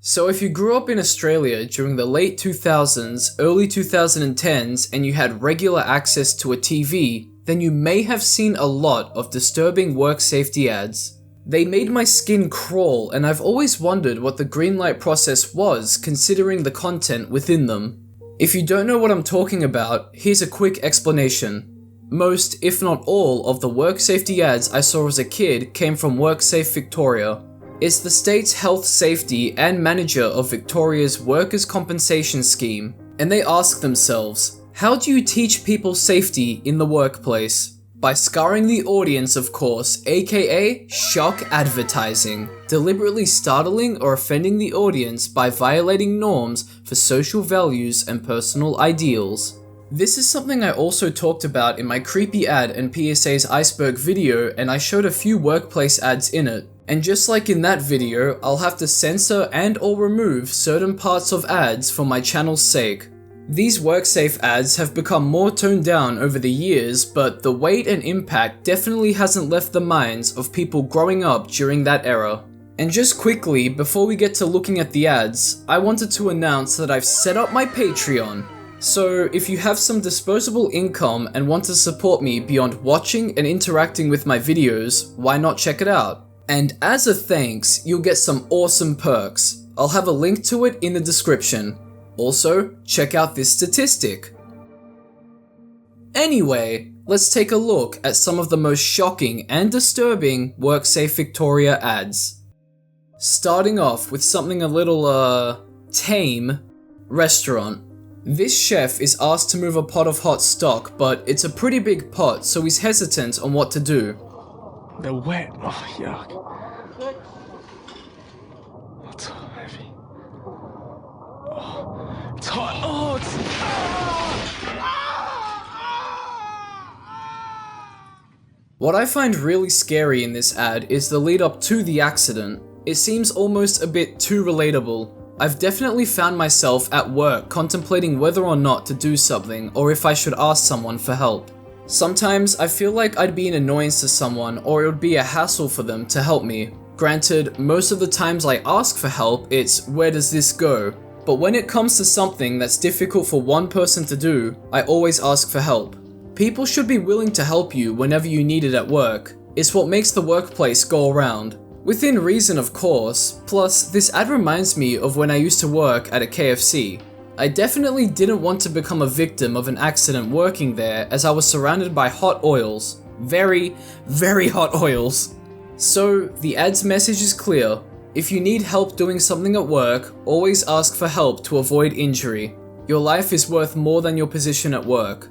So if you grew up in Australia during the late 2000s, early 2010s, and you had regular access to a TV, then you may have seen a lot of disturbing work safety ads. They made my skin crawl, and I've always wondered what the green light process was, considering the content within them. If you don't know what I'm talking about, here's a quick explanation. Most, if not all, of the work safety ads I saw as a kid came from WorkSafe Victoria. It's the state's health, safety, and manager of Victoria's workers' compensation scheme, and they ask themselves, how do you teach people safety in the workplace? By scarring the audience, of course, aka shock advertising, deliberately startling or offending the audience by violating norms for social values and personal ideals. This is something I also talked about in my creepy ad and PSA's iceberg video, and I showed a few workplace ads in it. And just like in that video, I'll have to censor and or remove certain parts of ads for my channel's sake. These WorkSafe ads have become more toned down over the years, but the weight and impact definitely hasn't left the minds of people growing up during that era. And just quickly, before we get to looking at the ads, I wanted to announce that I've set up my Patreon. So if you have some disposable income and want to support me beyond watching and interacting with my videos, why not check it out? And as a thanks, you'll get some awesome perks. I'll have a link to it in the description. Also, check out this statistic. Anyway, let's take a look at some of the most shocking and disturbing WorkSafe Victoria ads. Starting off with something a little, tame. Restaurant. This chef is asked to move a pot of hot stock, but it's a pretty big pot, so he's hesitant on what to do. They're wet. Oh, yuck. That's so heavy. Oh, it's hot. Oh, it's... What I find really scary in this ad is the lead up to the accident. It seems almost a bit too relatable. I've definitely found myself at work contemplating whether or not to do something or if I should ask someone for help. Sometimes I feel like I'd be an annoyance to someone or it would be a hassle for them to help me. Granted, most of the times I ask for help, it's where does this go? But when it comes to something that's difficult for one person to do, I always ask for help. People should be willing to help you whenever you need it at work. It's what makes the workplace go around. Within reason, of course, plus this ad reminds me of when I used to work at a KFC. I definitely didn't want to become a victim of an accident working there as I was surrounded by hot oils. Very, very hot oils. So, the ad's message is clear. If you need help doing something at work, always ask for help to avoid injury. Your life is worth more than your position at work.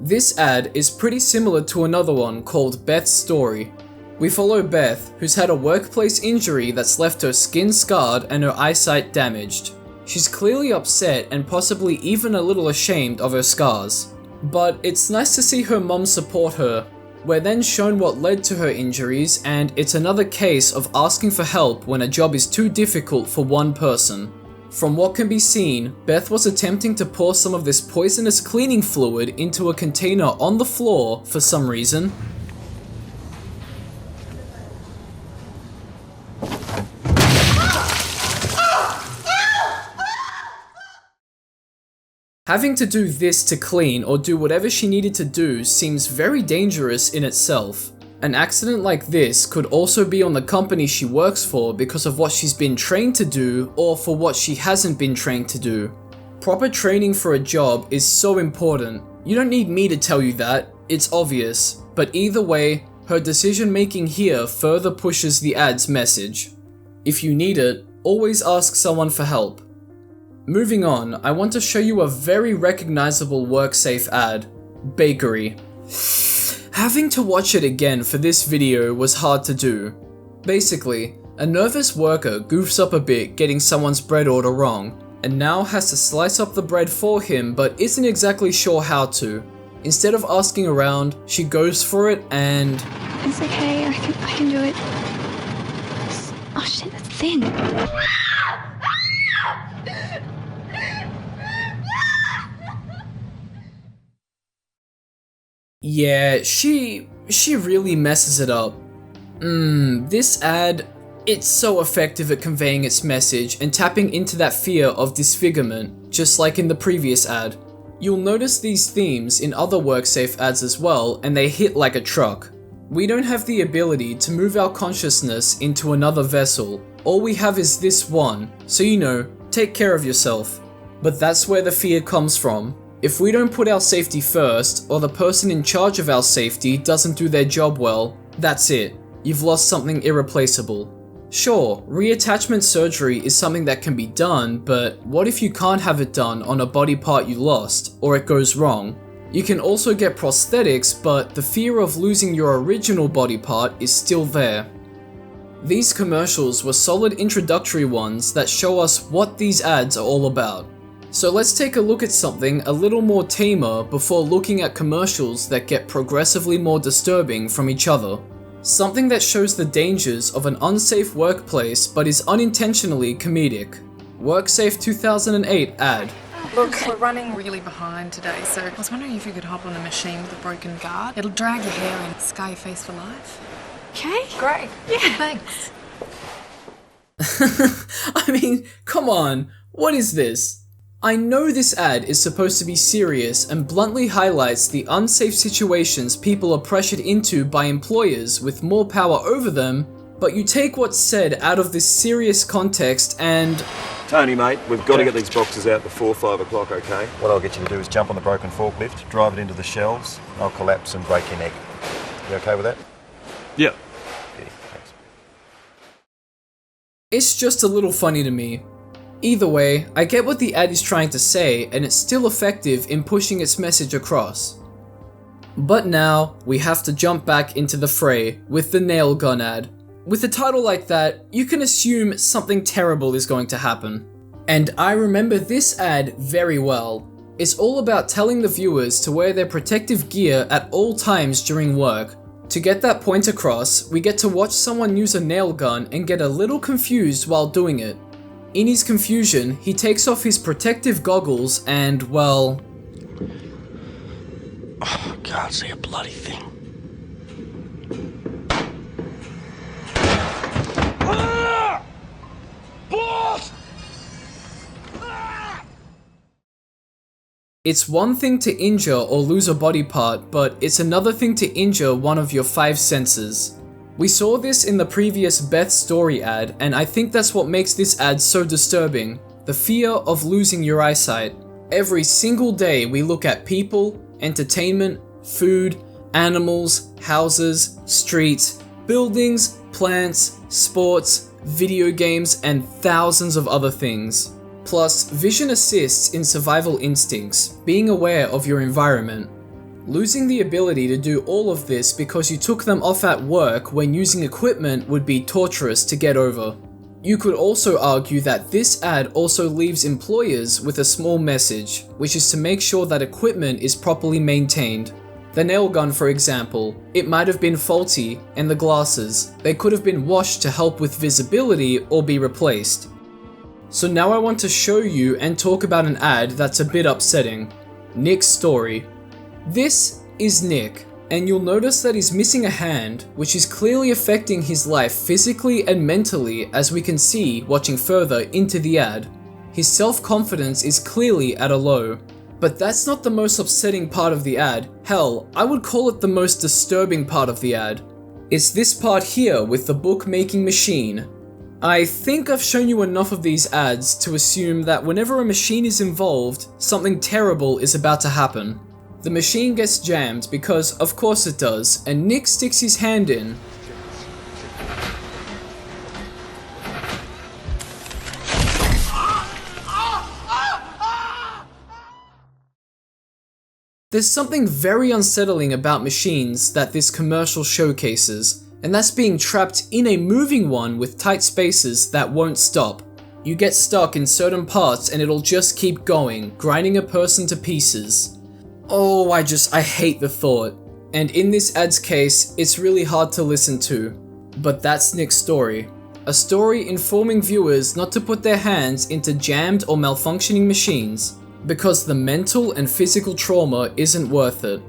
This ad is pretty similar to another one called Beth's Story. We follow Beth, who's had a workplace injury that's left her skin scarred and her eyesight damaged. She's clearly upset and possibly even a little ashamed of her scars. But it's nice to see her mum support her. We're then shown what led to her injuries, and it's another case of asking for help when a job is too difficult for one person. From what can be seen, Beth was attempting to pour some of this poisonous cleaning fluid into a container on the floor for some reason. Having to do this to clean or do whatever she needed to do seems very dangerous in itself. An accident like this could also be on the company she works for because of what she's been trained to do or for what she hasn't been trained to do. Proper training for a job is so important. You don't need me to tell you that, it's obvious. But either way, her decision making here further pushes the ad's message. If you need it, always ask someone for help. Moving on, I want to show you a very recognizable WorkSafe ad. Bakery. Having to watch it again for this video was hard to do. Basically, a nervous worker goofs up a bit getting someone's bread order wrong, and now has to slice up the bread for him but isn't exactly sure how to. Instead of asking around, she goes for it and... It's okay, I can do it. Oh shit, that's thin. Yeah, she really messes it up. This ad, It's so effective at conveying its message and tapping into that fear of disfigurement, just like in the previous ad. You'll notice these themes in other WorkSafe ads as well, and they hit like a truck. We don't have the ability to move our consciousness into another vessel. All we have is this one, so take care of yourself. But that's where the fear comes from. If we don't put our safety first, or the person in charge of our safety doesn't do their job well, that's it. You've lost something irreplaceable. Sure, reattachment surgery is something that can be done, but what if you can't have it done on a body part you lost, or it goes wrong? You can also get prosthetics, but the fear of losing your original body part is still there. These commercials were solid introductory ones that show us what these ads are all about. So let's take a look at something a little more tamer before looking at commercials that get progressively more disturbing from each other. Something that shows the dangers of an unsafe workplace but is unintentionally comedic. WorkSafe 2008 ad. Look, we're running really behind today, so I was wondering if you could hop on the machine with a broken guard. It'll drag your hair and scar your face for life. Okay? Great. Yeah. Thanks. I mean, come on, what is this? I know this ad is supposed to be serious and bluntly highlights the unsafe situations people are pressured into by employers with more power over them, but you take what's said out of this serious context and... Tony, mate, we've got to get these boxes out before 5 o'clock, okay? What I'll get you to do is jump on the broken forklift, drive it into the shelves, and I'll collapse and break your neck. You okay with that? Yeah. Yeah, thanks. It's just a little funny to me. Either way, I get what the ad is trying to say, and it's still effective in pushing its message across. But now, we have to jump back into the fray with the nail gun ad. With a title like that, you can assume something terrible is going to happen. And I remember this ad very well. It's all about telling the viewers to wear their protective gear at all times during work. To get that point across, we get to watch someone use a nail gun and get a little confused while doing it. In his confusion, he takes off his protective goggles and, well... Oh, I can't see a bloody thing. It's one thing to injure or lose a body part, but it's another thing to injure one of your 5 senses. We saw this in the previous Beth story ad, and I think that's what makes this ad so disturbing. The fear of losing your eyesight. Every single day we look at people, entertainment, food, animals, houses, streets, buildings, plants, sports, video games, and thousands of other things. Plus, vision assists in survival instincts, being aware of your environment. Losing the ability to do all of this because you took them off at work when using equipment would be torturous to get over. You could also argue that this ad also leaves employers with a small message, which is to make sure that equipment is properly maintained. The nail gun, for example, it might have been faulty, and the glasses, they could have been washed to help with visibility or be replaced. So now I want to show you and talk about an ad that's a bit upsetting. Nick's story. This is Nick, and you'll notice that he's missing a hand, which is clearly affecting his life physically and mentally, as we can see watching further into the ad. His self-confidence is clearly at a low. But that's not the most upsetting part of the ad. Hell, I would call it the most disturbing part of the ad. It's this part here with the bookmaking machine. I think I've shown you enough of these ads to assume that whenever a machine is involved, something terrible is about to happen. The machine gets jammed because, of course it does, and Nick sticks his hand in. There's something very unsettling about machines that this commercial showcases, and that's being trapped in a moving one with tight spaces that won't stop. You get stuck in certain parts and it'll just keep going, grinding a person to pieces. Oh, I hate the thought. And in this ad's case, it's really hard to listen to. But that's Nick's story. A story informing viewers not to put their hands into jammed or malfunctioning machines, because the mental and physical trauma isn't worth it.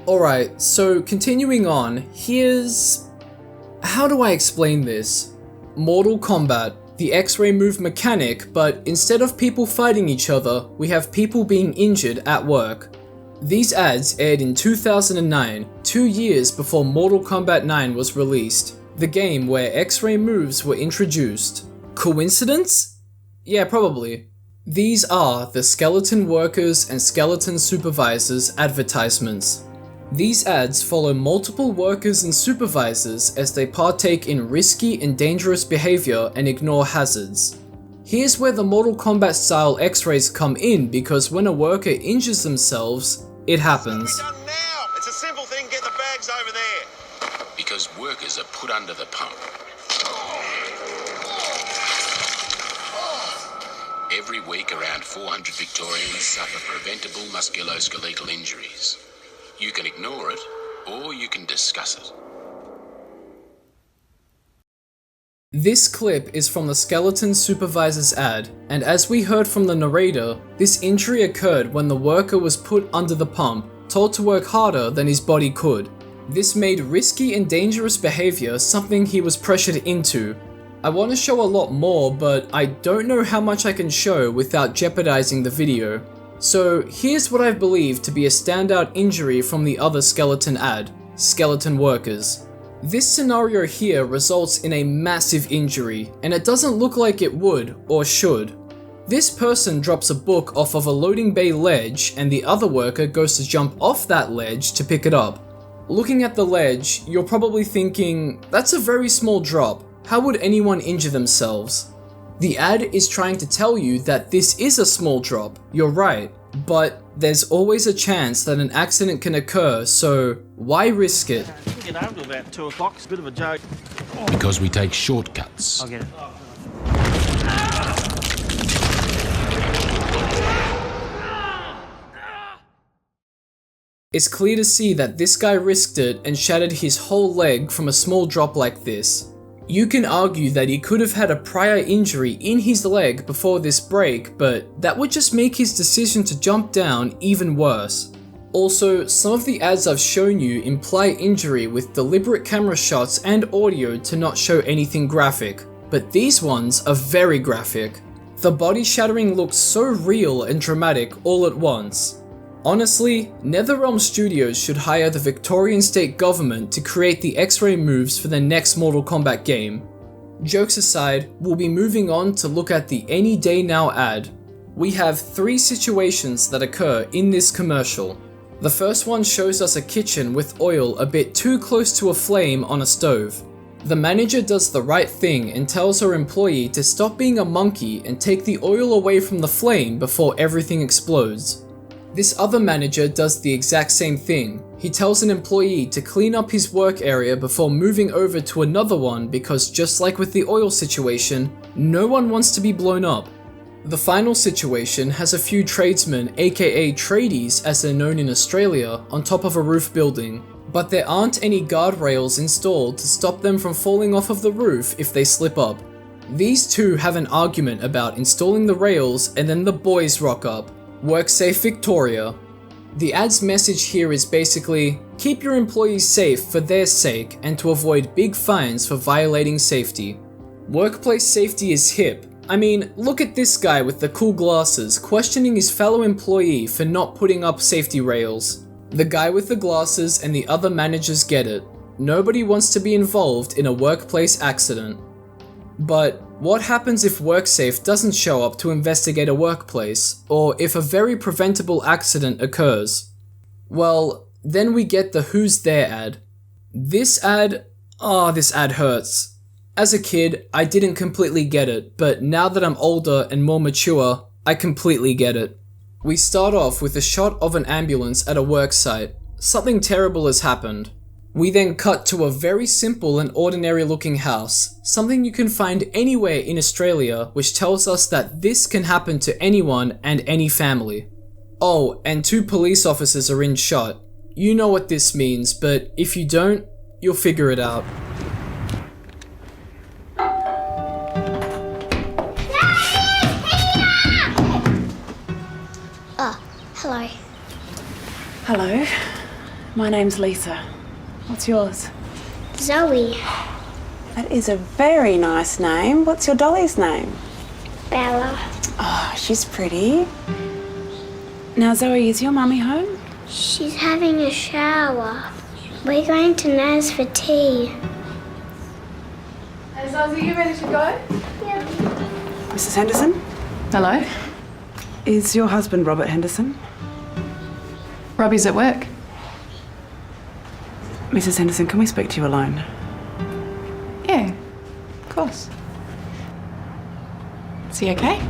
Alright, so continuing on, here's... how do I explain this? Mortal Kombat, the X-ray move mechanic, but instead of people fighting each other, we have people being injured at work. These ads aired in 2009, 2 years before Mortal Kombat 9 was released, the game where X-ray moves were introduced. Coincidence? Yeah, probably. These are the Skeleton Workers and Skeleton Supervisors advertisements. These ads follow multiple workers and supervisors as they partake in risky and dangerous behavior and ignore hazards. Here's where the Mortal Kombat style X-rays come in, because when a worker injures themselves, it happens. Done now. It's a simple thing, get the bags over there. Because workers are put under the pump. Every week around 400 Victorians suffer preventable musculoskeletal injuries. You can ignore it, or you can discuss it. This clip is from the Skeleton Supervisors ad, and as we heard from the narrator, this injury occurred when the worker was put under the pump, told to work harder than his body could. This made risky and dangerous behavior something he was pressured into. I want to show a lot more, but I don't know how much I can show without jeopardizing the video. So here's what I believe to be a standout injury from the other skeleton ad, Skeleton Workers. This scenario here results in a massive injury, and it doesn't look like it would or should. This person drops a book off of a loading bay ledge, and the other worker goes to jump off that ledge to pick it up. Looking at the ledge, you're probably thinking, that's a very small drop. How would anyone injure themselves? The ad is trying to tell you that this is a small drop, you're right, but there's always a chance that an accident can occur, so why risk it? Get home till about 2 o'clock. It's a bit of a joke. Because we take shortcuts. I'll get it. It's clear to see that this guy risked it and shattered his whole leg from a small drop like this. You can argue that he could have had a prior injury in his leg before this break, but that would just make his decision to jump down even worse. Also, some of the ads I've shown you imply injury with deliberate camera shots and audio to not show anything graphic, but these ones are very graphic. The body shattering looks so real and dramatic all at once. Honestly, NetherRealm Studios should hire the Victorian state government to create the X-ray moves for the next Mortal Kombat game. Jokes aside, we'll be moving on to look at the Any Day Now ad. We have 3 situations that occur in this commercial. The first one shows us a kitchen with oil a bit too close to a flame on a stove. The manager does the right thing and tells her employee to stop being a monkey and take the oil away from the flame before everything explodes. This other manager does the exact same thing. He tells an employee to clean up his work area before moving over to another one because just like with the oil situation, no one wants to be blown up. The final situation has a few tradesmen, aka tradies as they're known in Australia, on top of a roof building, but there aren't any guardrails installed to stop them from falling off of the roof if they slip up. These two have an argument about installing the rails, and then the boys rock up. WorkSafe Victoria. The ad's message here is basically, keep your employees safe for their sake and to avoid big fines for violating safety. Workplace safety is hip. I mean, look at this guy with the cool glasses questioning his fellow employee for not putting up safety rails. The guy with the glasses and the other managers get it. Nobody wants to be involved in a workplace accident. But what happens if WorkSafe doesn't show up to investigate a workplace, or if a very preventable accident occurs? Well, then we get the Who's There ad. This ad hurts. As a kid, I didn't completely get it, but now that I'm older and more mature, I completely get it. We start off with a shot of an ambulance at a work site. Something terrible has happened. We then cut to a very simple and ordinary looking house, something you can find anywhere in Australia, which tells us that this can happen to anyone and any family. Oh, and 2 police officers are in shot. You know what this means, but if you don't, you'll figure it out. Oh, hello. Hello, my name's Lisa. What's yours? Zoe. That is a very nice name. What's your dolly's name? Bella. Oh, she's pretty. Now, Zoe, is your mummy home? She's having a shower. We're going to Naz for tea. Hey, Zoz, are you ready to go? Yeah. Mrs. Henderson? Hello. Is your husband Robert Henderson? Robbie's at work. Mrs. Henderson, can we speak to you alone? Yeah, of course. Is he okay?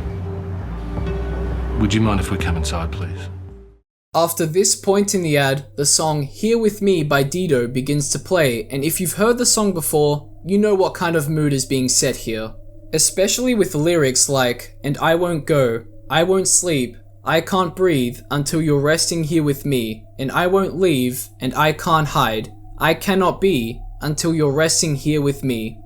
Would you mind if we come inside, please? After this point in the ad, the song Here With Me by Dido begins to play, and if you've heard the song before, you know what kind of mood is being set here. Especially with lyrics like, and I won't go, I won't sleep, I can't breathe until you're resting here with me, and I won't leave, and I can't hide, I cannot be until you're resting here with me.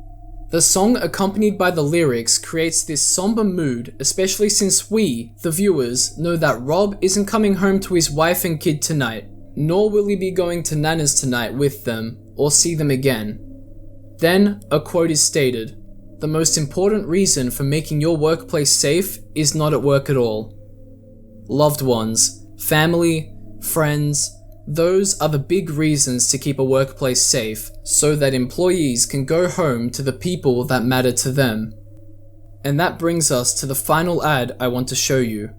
The song, accompanied by the lyrics, creates this somber mood, especially since we, the viewers, know that Rob isn't coming home to his wife and kid tonight, nor will he be going to Nana's tonight with them, or see them again. Then, a quote is stated: "The most important reason for making your workplace safe is not at work at all." Loved ones, family, friends, those are the big reasons to keep a workplace safe, so that employees can go home to the people that matter to them. And that brings us to the final ad I want to show you.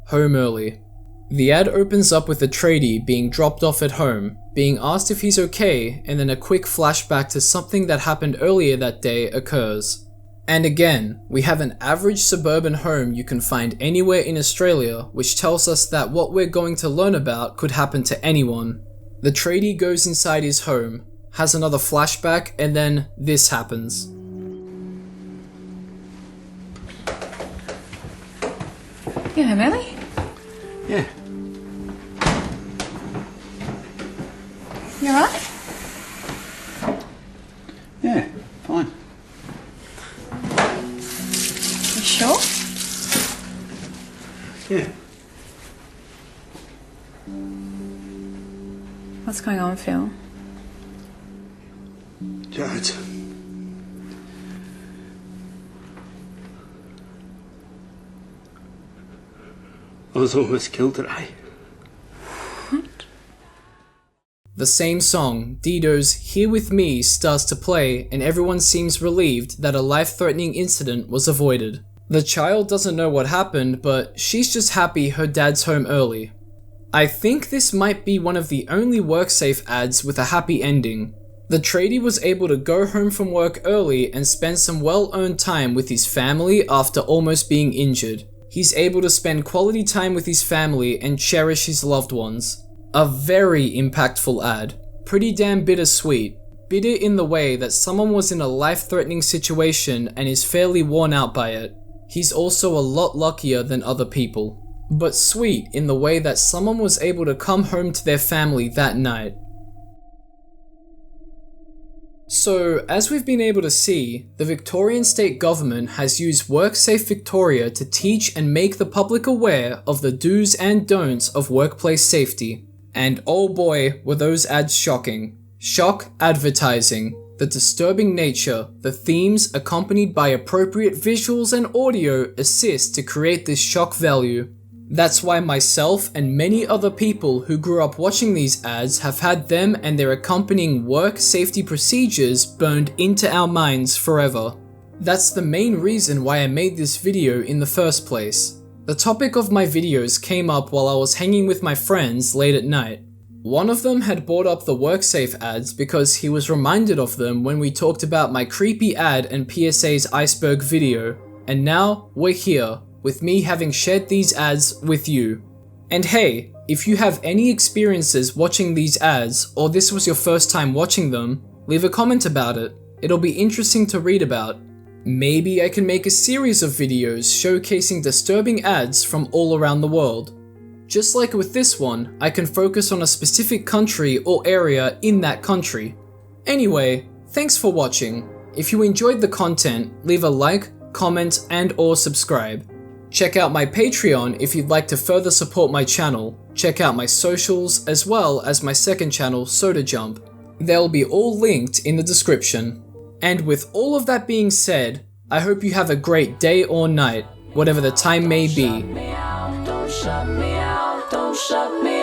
Home early. The ad opens up with a tradie being dropped off at home, being asked if he's okay, and then a quick flashback to something that happened earlier that day occurs. And again, we have an average suburban home you can find anywhere in Australia, which tells us that what we're going to learn about could happen to anyone. The tradie goes inside his home, has another flashback, and then this happens. You home early? Yeah. You alright? Yeah, fine. You sure? Yeah. What's going on, Phil? Jodes. I was almost killed today. The same song, Dido's Here With Me, starts to play, and everyone seems relieved that a life-threatening incident was avoided. The child doesn't know what happened, but she's just happy her dad's home early. I think this might be one of the only WorkSafe ads with a happy ending. The tradie was able to go home from work early and spend some well-earned time with his family after almost being injured. He's able to spend quality time with his family and cherish his loved ones. A very impactful ad. Pretty damn bittersweet. Bitter in the way that someone was in a life-threatening situation and is fairly worn out by it. He's also a lot luckier than other people. But sweet in the way that someone was able to come home to their family that night. So, as we've been able to see, the Victorian state government has used WorkSafe Victoria to teach and make the public aware of the do's and don'ts of workplace safety. And oh boy, were those ads shocking. Shock advertising. The disturbing nature, the themes accompanied by appropriate visuals and audio assist to create this shock value. That's why myself and many other people who grew up watching these ads have had them and their accompanying work safety procedures burned into our minds forever. That's the main reason why I made this video in the first place. The topic of my videos came up while I was hanging with my friends late at night. One of them had brought up the WorkSafe ads because he was reminded of them when we talked about my creepy ad and PSA's iceberg video, and now we're here, with me having shared these ads with you. And hey, if you have any experiences watching these ads, or this was your first time watching them, leave a comment about it. It'll be interesting to read about. Maybe I can make a series of videos showcasing disturbing ads from all around the world. Just like with this one, I can focus on a specific country or area in that country. Anyway, thanks for watching. If you enjoyed the content, leave a like, comment, and or subscribe. Check out my Patreon if you'd like to further support my channel. Check out my socials as well as my second channel, Soda Jump. They'll be all linked in the description. And with all of that being said, I hope you have a great day or night, whatever the time may be. Don't shut me out, don't shut me